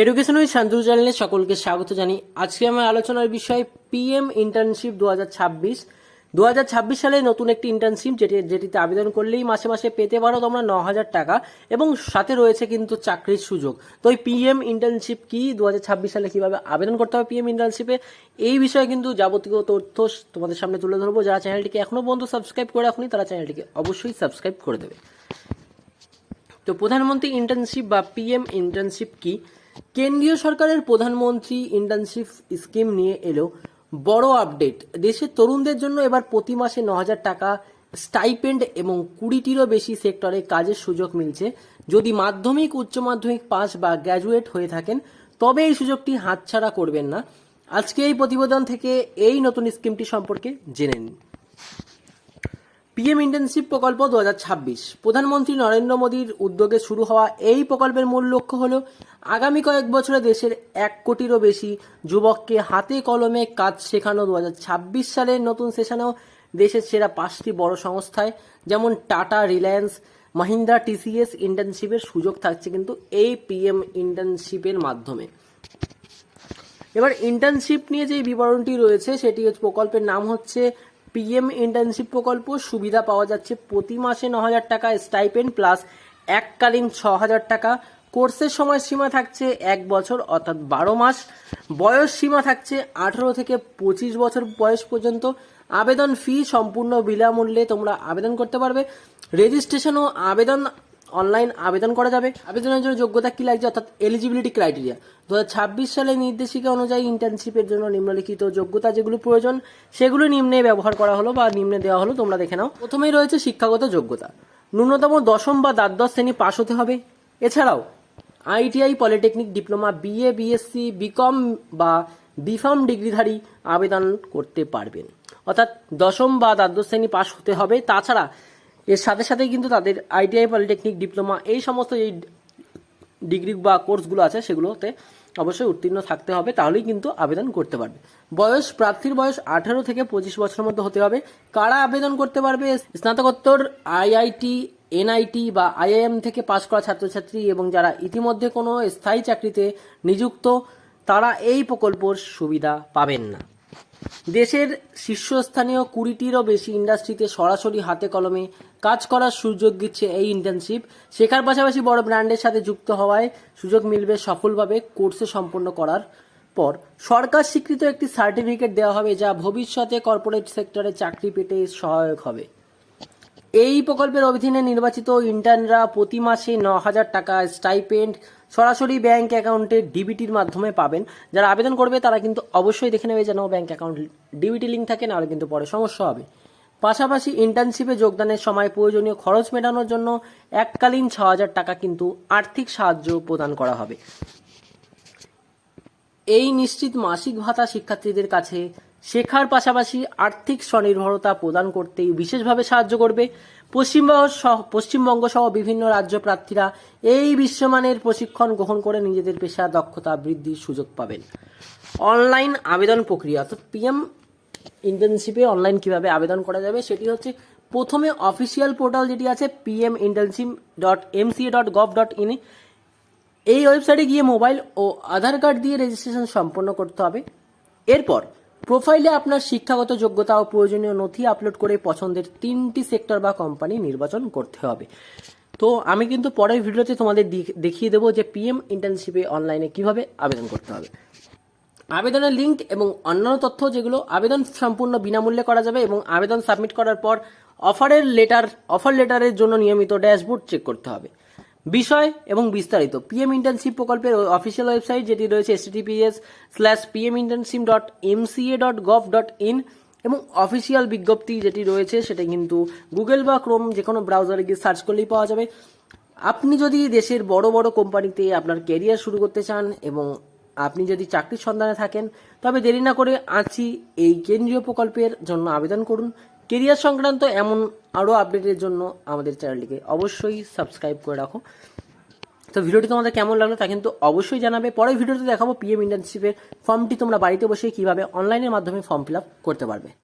Education with Shantanu চ্যানেলে সকলকে স্বাগত জানাই। আজকে আমার আলোচনার বিষয় পিএম ইন্টার্নশিপ 2026 সালে নতুন একটি ইন্টার্নশিপ যেটিতে আবেদন করলেই মাসে মাসে পেতে পারো তোমরা 9,000 টাকা এবং সাথে রয়েছে কিন্তু চাকরির সুযোগ। তো এই পিএম ইন্টার্নশিপ কি, 2026 সালে কিভাবে আবেদন করতে হবে পিএম ইন্টার্নশিপে, এই বিষয়ে কিন্তু যাবতীয় তথ্য তোমাদের সামনে তুলে ধরবো। যারা চ্যানেলটিকে এখনো পর্যন্ত সাবস্ক্রাইব করে রাখুনি তারা চ্যানেলটিকে অবশ্যই সাবস্ক্রাইব করে দেবে। তো প্রধানমন্ত্রী ইন্টার্নশিপ বা পিএম ইন্টার্নশিপ কি? কেন্দ্রীয় সরকারের প্রধানমন্ত্রী ইন্টার্নশিপ স্কিম নিয়ে এলো বড় আপডেট। দেশের তরুণদের জন্য এবার প্রতি মাসে 9,000 টাকা স্টাইপেন্ড এবং 20টিরও বেশি সেক্টরে কাজের সুযোগ মিলছে। যদি মাধ্যমিক, উচ্চ মাধ্যমিক পাস বা গ্র্যাজুয়েট হয়ে থাকেন তবে এই সুযোগটি হাতছাড়া করবেন না। আজকে এই প্রতিবেদন থেকে এই নতুন স্কিমটি সম্পর্কে জেনে নিন। পিএম ইন্টার্নশিপ প্রকল্প 2026 প্রধানমন্ত্রী নরেন্দ্র মোদীর উদ্যোগে শুরু হওয়া এই প্রকল্পের মূল লক্ষ্য হল আগামী কয়েক বছরে দেশের 1 কোটিরও বেশি যুবককে হাতে কলমে কাজ শেখানো। 2026 সালের নতুন সেশনেও দেশের সেরা 5টি বড় সংস্থায় যেমন টাটা, রিলায়েন্স, মাহিন্দ্রা, টিসিএস ইন্টার্নশিপের সুযোগ থাকছে কিন্তু এই পিএম ইন্টার্নশিপের মাধ্যমে। এবার ইন্টার্নশিপ নিয়ে যে বিবরণটি রয়েছে সেটি প্রকল্পের নাম হচ্ছে পিএম ইন্টার্নশিপ প্রকল্প। সুবিধা পাওয়া যাচ্ছে প্রতি মাসে 9,000 টাকা স্টাইপেন্ড প্লাস এককালীন 6,000 টাকা। কোর্সের সময়সীমা থাকছে 1 বছর অর্থাৎ 12 মাস। বয়স সীমা থাকছে 18 থেকে 25 বছর বয়স পর্যন্ত। আবেদন ফি সম্পূর্ণ বিনামূল্যে তোমরা আবেদন করতে পারবে। রেজিস্ট্রেশন ও আবেদন অনলাইন আবেদন করা যাবে। আবেদনের জন্য যোগ্যতা কি লাগছে অর্থাৎ এলিজিবিলিটি ক্রাইটেরিয়া 2026 সালের নির্দেশিকা অনুযায়ী ইন্টার্নশিপের জন্য নিম্নলিখিত যোগ্যতা যেগুলো প্রয়োজন সেগুলো নিম্নে ব্যবহার করা হলো বা নিম্নে দেওয়া হলো, তোমরা দেখে নাও। প্রথমেই রয়েছে শিক্ষাগত যোগ্যতা, ন্যূনতম 10ম বা দ্বাদশ শ্রেণী পাশ হতে হবে। এছাড়াও ITI, polytechnic, diploma, BA, BSc, BCom বা বিফার্ম ডিগ্রিধারী আবেদন করতে পারবেন, অর্থাৎ 10ম বা দ্বাদশ শ্রেণী পাশ হতে হবে। তাছাড়া এর সাথে সাথে কিন্তু তাদের আইটিআই, পলিটেকনিক, ডিপ্লোমা এই সমস্ত এই ডিগ্রি বা কোর্সগুলো আছে সেগুলোতে অবশ্যই উত্তীর্ণ থাকতে হবে, তাহলেই কিন্তু আবেদন করতে পারবে। বয়স, প্রার্থীর বয়স 18 থেকে 25 বছরের মধ্যে হতে হবে। কারা আবেদন করতে পারবে? স্নাতকোত্তর, আইআইটি, এনআইটি বা আইআইএম থেকে পাশ করা ছাত্রছাত্রী এবং যারা ইতিমধ্যে কোনো স্থায়ী চাকরিতে নিযুক্ত তারা এই প্রকল্পের সুবিধা পাবেন না। দেশের শীর্ষস্থানীয় 20টিরও বেশি ইন্ডাস্ট্রিতে সরাসরি হাতে কলমে কাজ করার সুযোগ দিচ্ছে এই ইন্টার্নশিপ। শেখার পাশাপাশি বড় ব্র্যান্ডের সাথে যুক্ত হওয়ায় সুযোগ মিলবে সফলভাবে কোর্সে সম্পন্ন করার পর। সরকার স্বীকৃত একটি সার্টিফিকেট দেওয়া হবে যা ভবিষ্যতে কর্পোরেট সেক্টরে চাকরি পেতে সহায়ক হবে। এই প্রকল্পের অধীনে নির্বাচিত ইন্টার্নরা প্রতি মাসে 9,000 টাকা স্টাইপেন্ড সরাসরি ব্যাংক অ্যাকাউন্টে ডিবিটির মাধ্যমে পাবেন। যারা আবেদন করবে তারা কিন্তু অবশ্যই দেখে নেবে যেন ব্যাংক অ্যাকাউন্ট ডিবিটি লিঙ্ক থাকে, নাহলে কিন্তু পরে সমস্যা হবে। পাশাপাশি ইন্টার্নশিপে যোগদানের সময় প্রয়োজনীয় খরচ মেটানোর জন্য এককালীন 6,000 টাকা কিন্তু আর্থিক সাহায্য প্রদান করা হবে। এই নিশ্চিত মাসিক ভাতা শিক্ষার্থীদের কাছে শেখার পাশাপাশি আর্থিক স্বনির্ভরতা প্রদান করতেই বিশেষভাবে সাহায্য করবে। পশ্চিমবঙ্গ সহ বিভিন্ন রাজ্য প্রার্থীরা এই বিশ্বমানের প্রশিক্ষণ গ্রহণ করে নিজেদের পেশা দক্ষতা বৃদ্ধির সুযোগ পাবেন। অনলাইন আবেদন প্রক্রিয়া, অর্থাৎ পিএম ইন্টার্নশিপে অনলাইন কিভাবে আবেদন করা যাবে সেটি হচ্ছে প্রথমে অফিসিয়াল পোর্টাল যেটি আছে pminternship.mca.gov.in, এই ওয়েবসাইটে গিয়ে মোবাইল ও আধার কার্ড দিয়ে রেজিস্ট্রেশন সম্পন্ন করতে হবে। এরপর প্রোফাইলে আপনার শিক্ষাগত যোগ্যতা ও প্রয়োজনীয় নথি আপলোড করে পছন্দের 3টি সেক্টর বা কোম্পানি নির্বাচন করতে হবে। তো আমি কিন্তু পরের ভিডিওতে তোমাদের দেখিয়ে দেবো যে পিএম ইন্টার্নশিপে অনলাইনে কিভাবে আবেদন করতে হবে। আবেদনের লিঙ্ক এবং অন্যান্য তথ্য যেগুলো আবেদন সম্পূর্ণ বিনামূল্যে করা যাবে এবং আবেদন সাবমিট করার পর অফার লেটারের জন্য নিয়মিত ড্যাশবোর্ড চেক করতে হবে। বিষয় এবং বিস্তারিত পিএম ইন্টার্নশিপ প্রকল্পের অফিসিয়াল ওয়েবসাইট যেটি রয়েছে https:/pminternship.mca.gov.in এবং অফিসিয়াল বিজ্ঞপ্তি যেটি রয়েছে সেটা কিন্তু গুগল বা ক্রোম যে কোনো ব্রাউজারে গিয়ে সার্চ করলেই পাওয়া যাবে। আপনি যদি দেশের বড় বড় কোম্পানিতে আপনার ক্যারিয়ার শুরু করতে চান এবং আপনি যদি চাকরির সন্ধানে থাকেন তবে দেরি না করে আজই এই কেন্দ্রীয় প্রকল্পের জন্য আবেদন করুন। কেরিয়ার সংক্রান্ত এমন আরও আপডেটের জন্য আমাদের চ্যানেলটিকে অবশ্যই সাবস্ক্রাইব করে রাখো। তো ভিডিওটি তোমাদের কেমন লাগলো তা কিন্তু অবশ্যই জানাবে। পরের ভিডিওতে দেখাবো পিএম ইন্টার্নশিপের ফর্মটি তোমরা বাড়িতে বসে কিভাবে অনলাইনের মাধ্যমে ফর্ম ফিল আপ করতে পারবে।